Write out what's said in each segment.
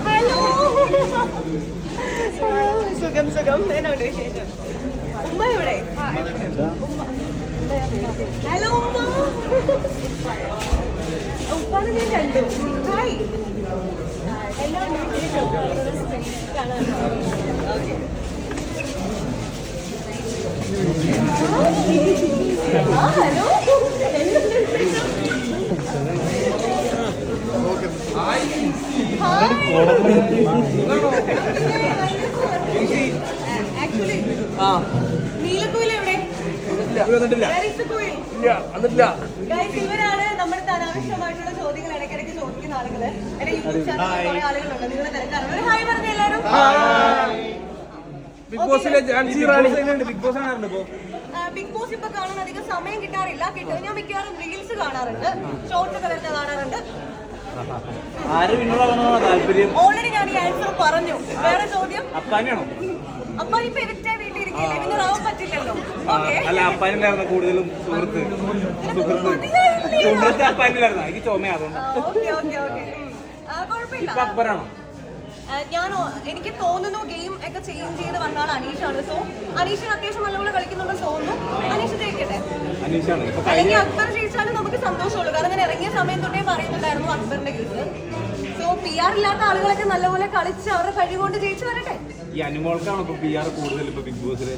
Hello. സുഖം സുഖം. എന്നാണ് വിശേഷം? ഉമ്മ എവിടെ? ഹലോ ഉമ്മ. ഉപ്പാനെ ഞാൻ കണ്ടു. ഹായ്. എല്ലാം കാണാൻ. ഓക്കെ. ഹലോ. ആക്ച്വലി നീലക്കുയിൽ എവിടെ? ഇവരാണ് നമ്മുടെ അനാവശ്യമായിട്ടുള്ള ചോദ്യങ്ങൾ ഇടയ്ക്കിടയ്ക്ക് ചോദിക്കുന്ന ആളുകള്. എന്റെ യൂട്യൂബ് ചാനലിൽ കുറെ ആളുകളുണ്ട്. നിങ്ങളെ തിരക്കാണ്. ഹായ് പറഞ്ഞ എല്ലാവരും. ബിഗ് ബോസ് ഇപ്പൊ കാണാൻ അധികം സമയം കിട്ടാറില്ല. ഞാൻ മിക്കവാറും റീൽസ് കാണാറുണ്ട്, ഷോർട്സ് ഒക്കെ വരുന്ന കാണാറുണ്ട്. ഓൾറെഡി ഞാൻ ഈ ആൻസർ പറഞ്ഞു. വേറെ ചോദ്യം? അപ്പൊ ഇപ്പൊ എവിക്റ്റ് വീട്ടിൽ ഇരിക്കില്ലേ, പിന്നെ ആവാൻ പറ്റില്ലല്ലോ. അല്ല അപ്പാനുണ്ടായിരുന്ന കൂടുതലും സുഹൃത്ത് അപ്പാനിലായിരുന്നു. എനിക്ക് ചോമ അതുകൊണ്ട് കുഴപ്പമില്ല. അക്ബറാണോ? എനിക്ക് തോന്നുന്നു ഗെയിം ഒക്കെ ചേഞ്ച് ചെയ്ത് വന്നാണ് അനീഷാണ്. സോ അനീഷിന് അത്യാവശ്യം നല്ലപോലെ കളിക്കുന്നുണ്ടെന്ന് തോന്നുന്നു. അനീഷ് ജയിക്കട്ടെ. അല്ലെങ്കിൽ അക്ബർ ജയിച്ചാലും നമുക്ക് സന്തോഷമുള്ളൂ. കാരണം ഞാൻ ഇറങ്ങിയ സമയം തൊട്ടേ പറയുന്നുണ്ടായിരുന്നു അക്ബറിന്റെ കേസ്. സോ PR ഇല്ലാത്ത ആളുകളൊക്കെ നല്ലപോലെ കളിച്ച് അവരുടെ കഴിവുകൊണ്ട് ജയിച്ചു വരട്ടെ. ഈ അനുമോൾക്കാണ് ഇപ്പൊ PR കൂടുതൽ ഇപ്പൊ ബിഗ് ബോസിൽ?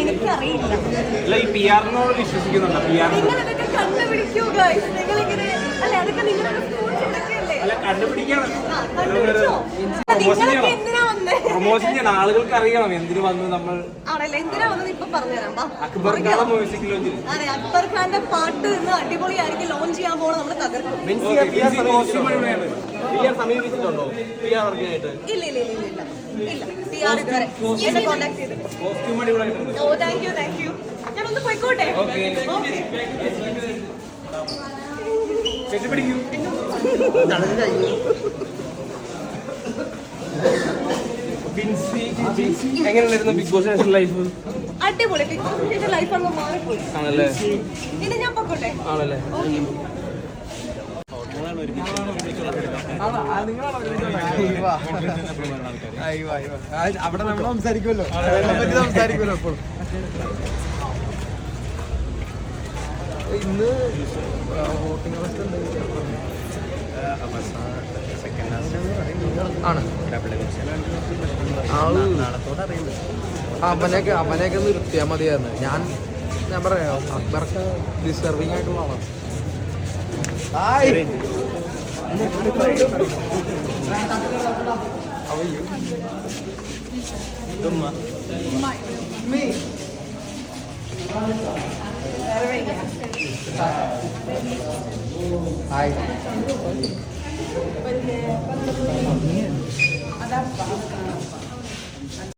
എനിക്കറിയില്ല. ഈ PR-നോട് വിശ്വസിക്കുന്നുണ്ടോ? നിങ്ങളിതൊക്കെ കണ്ടുപിടിക്കൂ ഗൈസ്. നിങ്ങളിങ്ങനെ അല്ലെ, അതൊക്കെ നിങ്ങളുടെ പ്രൊമോഷൻ ചെയ്യാൻ ആളുകൾക്ക് അറിയണം എന്തിനു വന്നു നമ്മൾ. ആണല്ലേ, എന്തിനാ വന്നത് ഇപ്പൊ പറഞ്ഞുതരാം. Akbar music launch. അതെ, അക്ബർ ഖാന്റെ പാട്ട് ഇന്ന് അടിപൊളിയായിരിക്കും. ലോഞ്ച് ചെയ്യാൻ പോകണം. നമ്മൾ തകർക്കും. സമീപിച്ചിട്ടുണ്ടോ? ഇല്ല ഇല്ല ഇല്ല ഇല്ല ഇല്ല. PR ഇതുവരെ എന്നെ കോൺടാക്ട് ചെയ്തിട്ടുണ്ട്. ഓ താങ്ക് യു. ഞാനൊന്ന് പോയിക്കോട്ടെ. എങ്ങനെയായിരുന്നു ബിഗ് ബോസ് ലൈഫ്? അടിപൊളി. ബിഗ് ബോസിന്റെ ലൈഫ് അങ്ങ് മാറിപ്പോയി. ആണല്ലേ? ഇനി ഞാൻ പോയിക്കോട്ടെ. ആണല്ലേ? അവിടെ നമ്മൾ സംസാരിക്കുമല്ലോ, സംസാരിക്കുമല്ലോ. അപ്പോൾ ഇന്ന് വോട്ടിംഗ് അവസ്ഥ ആണ്. അവനെയൊക്കെ നിർത്തിയാൽ മതിയായിരുന്നു. ഞാൻ പറയാം, അക്ബർക്ക് ഡിസർവിങ് ആയിട്ടുള്ള ആളാണ്. ഹായ്.